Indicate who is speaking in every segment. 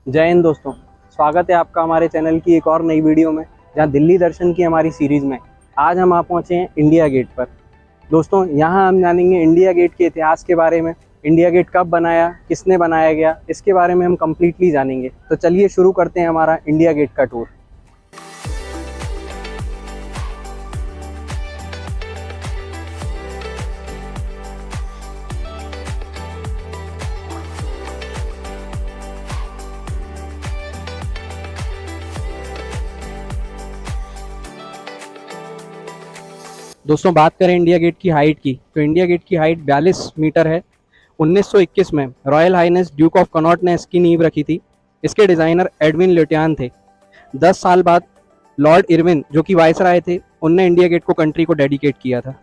Speaker 1: जय हिंद दोस्तों। स्वागत है आपका हमारे चैनल की एक और नई वीडियो में, जहां दिल्ली दर्शन की हमारी सीरीज़ में आज हम आप पहुंचे हैं इंडिया गेट पर। दोस्तों यहां हम जानेंगे इंडिया गेट के इतिहास के बारे में। इंडिया गेट कब बनाया, किसने बनाया गया, इसके बारे में हम कम्प्लीटली जानेंगे। तो चलिए शुरू करते हैं हमारा इंडिया गेट का टूर। दोस्तों बात करें इंडिया गेट की हाइट की, तो इंडिया गेट की हाइट 42 मीटर है। 1921 में royal highness duke of Connaught ने इसकी नींव रखी थी। इसके डिज़ाइनर एडविन ल्यूटियन थे। 10 साल बाद लॉर्ड इरविन, जो कि वायसराय थे, उनने इंडिया गेट को कंट्री को डेडिकेट किया था।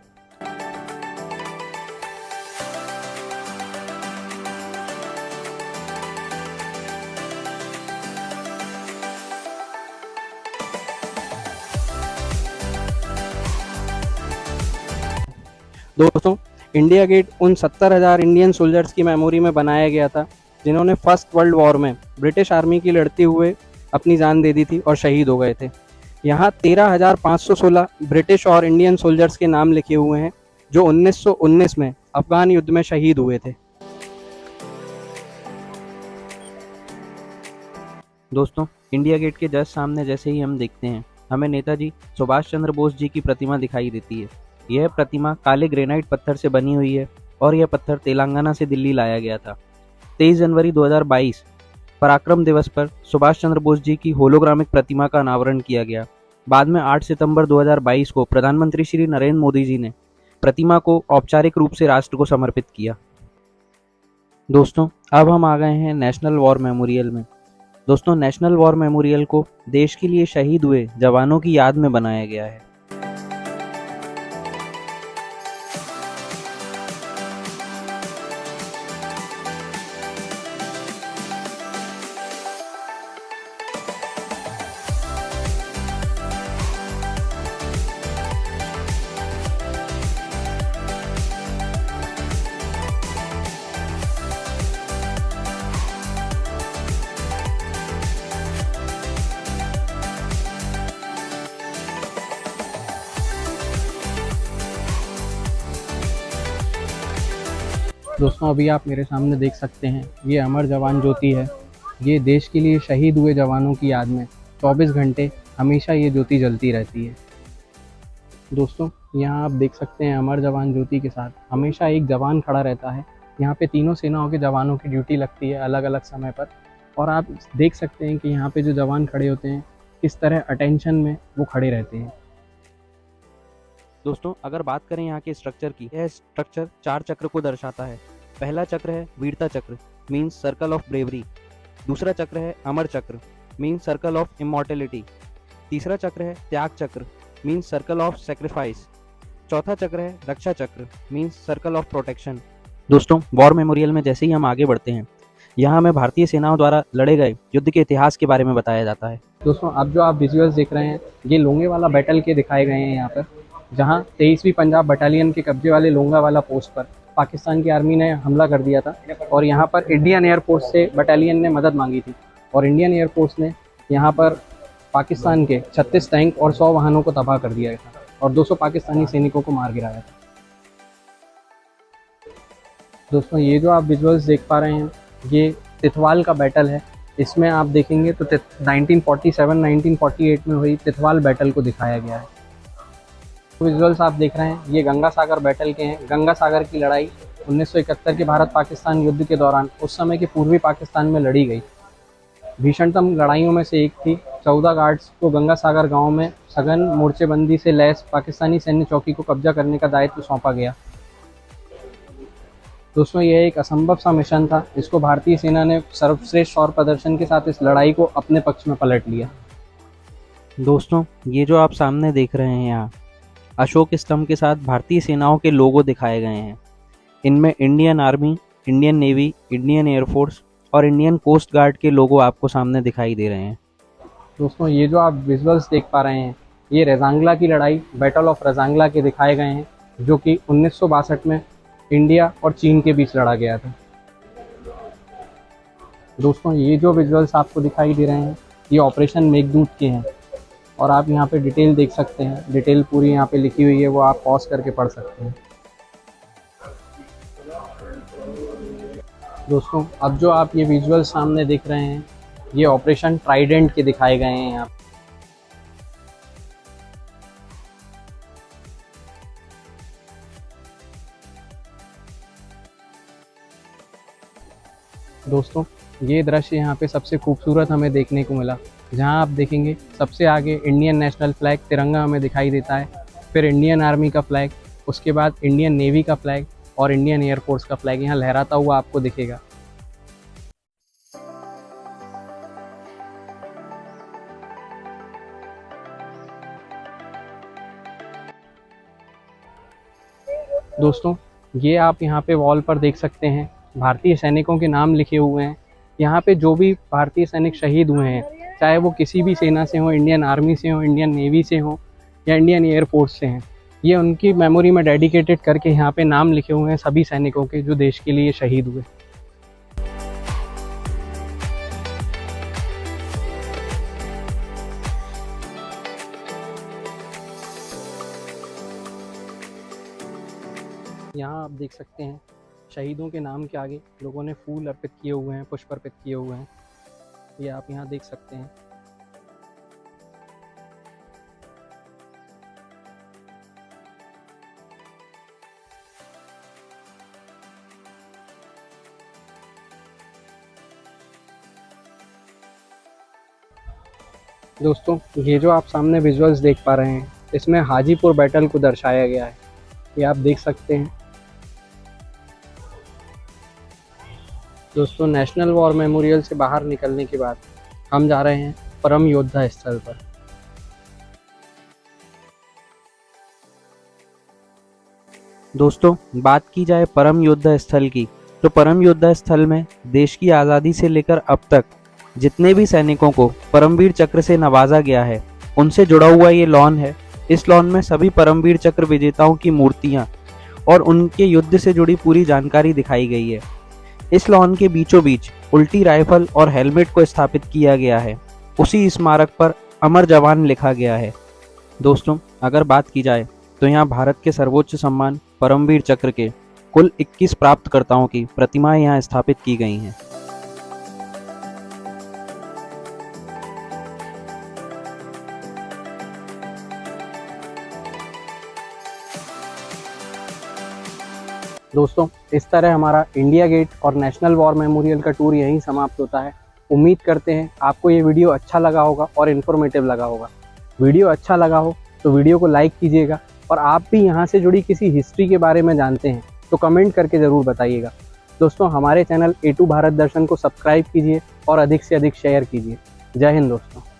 Speaker 1: दोस्तों इंडिया गेट उन 70,000 इंडियन सोल्जर्स की मेमोरी में बनाया गया था जिन्होंने फर्स्ट वर्ल्ड वॉर में ब्रिटिश आर्मी की लड़ते हुए अपनी जान दे दी थी और शहीद हो गए थे। यहाँ 13,516 ब्रिटिश और इंडियन सोल्जर्स के नाम लिखे हुए हैं जो 1919 में अफगान युद्ध में शहीद हुए थे। दोस्तों इंडिया गेट के जस्ट सामने जैसे ही हम देखते हैं, हमें नेताजी सुभाष चंद्र बोस जी की प्रतिमा दिखाई देती है। यह प्रतिमा काले ग्रेनाइट पत्थर से बनी हुई है और यह पत्थर तेलंगाना से दिल्ली लाया गया था। 23 जनवरी 2022 पराक्रम दिवस पर सुभाष चंद्र बोस जी की होलोग्रामिक प्रतिमा का अनावरण किया गया। बाद में 8 सितंबर 2022 को प्रधानमंत्री श्री नरेंद्र मोदी जी ने प्रतिमा को औपचारिक रूप से राष्ट्र को समर्पित किया। दोस्तों अब हम आ गए हैं नेशनल वॉर मेमोरियल में। दोस्तों नेशनल वॉर मेमोरियल को देश के लिए शहीद हुए जवानों की याद में बनाया गया है। दोस्तों अभी आप मेरे सामने देख सकते हैं, ये अमर जवान ज्योति है। ये देश के लिए शहीद हुए जवानों की याद में 24 घंटे हमेशा ये ज्योति जलती रहती है। दोस्तों यहाँ आप देख सकते हैं अमर जवान ज्योति के साथ हमेशा एक जवान खड़ा रहता है। यहाँ पे तीनों सेनाओं के जवानों की ड्यूटी लगती है अलग अलग समय पर, और आप देख सकते हैं कि यहाँ पे जो जवान खड़े होते हैं किस तरह अटेंशन में वो खड़े रहते हैं। दोस्तों अगर बात करें यहाँ के स्ट्रक्चर की, यह स्ट्रक्चर 4 चक्र को दर्शाता है। पहला चक्र है वीरता चक्र, मीन्स सर्कल ऑफ ब्रेवरी। दूसरा चक्र है अमर चक्र, मीन्स सर्कल ऑफ इमॉर्टेलिटी। तीसरा चक्र है त्याग चक्र, मीन्स सर्कल ऑफ सेक्रीफाइस। चौथा चक्र है रक्षा चक्र, मीन्स सर्कल ऑफ प्रोटेक्शन। दोस्तों वॉर मेमोरियल में जैसे ही हम आगे बढ़ते हैं, यहाँ हमें भारतीय सेनाओं द्वारा लड़े गए युद्ध के इतिहास के बारे में बताया जाता है। दोस्तों अब जो आप विजुअल्स देख रहे हैं, ये लोंगेवाला बैटल के दिखाए गए हैं यहाँ पर, जहाँ 23वीं पंजाब बटालियन के कब्जे वाले लोंगावाला पोस्ट पर पाकिस्तान की आर्मी ने हमला कर दिया था और यहाँ पर इंडियन एयरफोर्स से बटालियन ने मदद मांगी थी और इंडियन एयरफोर्स ने यहाँ पर पाकिस्तान के 36 टैंक और 100 वाहनों को तबाह कर दिया था और 200 पाकिस्तानी सैनिकों को मार गिराया था। दोस्तों ये जो आप विजुअल्स देख पा रहे हैं, ये तिथवाल का बैटल है। इसमें आप देखेंगे तो 1947-1948 में हुई तिथवाल बैटल को दिखाया गया है। विजुअल्स आप देख रहे हैं, ये गंगा सागर बैटल के हैं। गंगा सागर की लड़ाई 1971 के भारत पाकिस्तान युद्ध के दौरान उस समय के पूर्वी पाकिस्तान में लड़ी गई भीषणतम लड़ाइयों में से एक थी। 14 गार्ड्स को गंगा सागर गांव में सघन मोर्चेबंदी से लैस पाकिस्तानी सैन्य चौकी को कब्जा करने का दायित्व सौंपा गया। दोस्तों यह एक असंभव सा मिशन था, जिसको भारतीय सेना ने सर्वश्रेष्ठ और प्रदर्शन के साथ इस लड़ाई को अपने पक्ष में पलट लिया। दोस्तों ये जो आप सामने देख रहे हैं, यहाँ अशोक स्तंभ के साथ भारतीय सेनाओं के लोगो दिखाए गए हैं। इनमें Indian army, Indian navy, Indian air force और इंडियन कोस्ट गार्ड के लोगो आपको सामने दिखाई दे रहे हैं। दोस्तों ये जो आप विजुअल्स देख पा रहे हैं, ये रेजांगला की लड़ाई, बैटल ऑफ रेजांगला के दिखाए गए हैं, जो कि 1962 में इंडिया और चीन के बीच लड़ा गया था।
Speaker 2: दोस्तों ये जो विजुअल्स आपको दिखाई दे रहे हैं ये ऑपरेशन मेघदूत के हैं और आप यहाँ पे डिटेल देख सकते हैं। डिटेल पूरी यहाँ पे लिखी हुई है, वो आप पॉज करके पढ़ सकते हैं। दोस्तों अब जो आप ये विजुअल सामने देख रहे हैं ये ऑपरेशन ट्राइडेंट के दिखाए गए हैं यहाँ। दोस्तों ये दृश्य यहाँ पे सबसे खूबसूरत हमें देखने को मिला, जहाँ आप देखेंगे सबसे आगे इंडियन नेशनल फ्लैग तिरंगा हमें दिखाई देता है, फिर इंडियन आर्मी का फ्लैग, उसके बाद इंडियन नेवी का फ्लैग और इंडियन एयरफोर्स का फ्लैग यहाँ लहराता हुआ आपको दिखेगा। दोस्तों ये आप यहाँ पे वॉल पर देख सकते हैं भारतीय सैनिकों के नाम लिखे हुए हैं। यहाँ पे जो भी भारतीय सैनिक शहीद हुए हैं, चाहे वो किसी भी सेना से हो, इंडियन आर्मी से हो, इंडियन नेवी से हो या इंडियन एयरफोर्स से हैं, ये उनकी मेमोरी में डेडिकेटेड करके यहाँ पे नाम लिखे हुए हैं सभी सैनिकों के जो देश के लिए शहीद हुए। यहाँ आप देख सकते हैं शहीदों के नाम के आगे लोगों ने फूल अर्पित किए हुए हैं, पुष्प अर्पित किए हुए हैं, ये आप यहाँ देख सकते हैं। दोस्तों ये जो आप सामने विजुअल्स देख पा रहे हैं इसमें हाजीपुर बैटल को दर्शाया गया है, ये आप देख सकते हैं। दोस्तों नेशनल वॉर मेमोरियल से बाहर निकलने के बाद हम जा रहे हैं परम योद्धा स्थल पर।
Speaker 1: दोस्तों बात की जाए परम योद्धा स्थल की, तो परम योद्धा स्थल में देश की आज़ादी से लेकर अब तक जितने भी सैनिकों को परमवीर चक्र से नवाजा गया है उनसे जुड़ा हुआ ये लॉन है। इस लॉन में सभी परमवीर चक्र विजेताओं की मूर्तियां और उनके युद्ध से जुड़ी पूरी जानकारी दिखाई गई है। इस लॉन के बीचों बीच उल्टी राइफल और हेलमेट को स्थापित किया गया है। उसी स्मारक पर अमर जवान लिखा गया है। दोस्तों अगर बात की जाए तो यहाँ भारत के सर्वोच्च सम्मान परमवीर चक्र के कुल 21 प्राप्तकर्ताओं की प्रतिमाएं यहाँ स्थापित की गई हैं।
Speaker 2: दोस्तों इस तरह हमारा इंडिया गेट और नेशनल वॉर मेमोरियल का टूर यहीं समाप्त होता है। उम्मीद करते हैं आपको ये वीडियो अच्छा लगा होगा और इन्फॉर्मेटिव लगा होगा। वीडियो अच्छा लगा हो तो वीडियो को लाइक कीजिएगा और आप भी यहाँ से जुड़ी किसी हिस्ट्री के बारे में जानते हैं तो कमेंट करके ज़रूर बताइएगा। दोस्तों हमारे चैनल A2 भारत दर्शन को सब्सक्राइब कीजिए और अधिक से अधिक शेयर कीजिए। जय हिंद दोस्तों।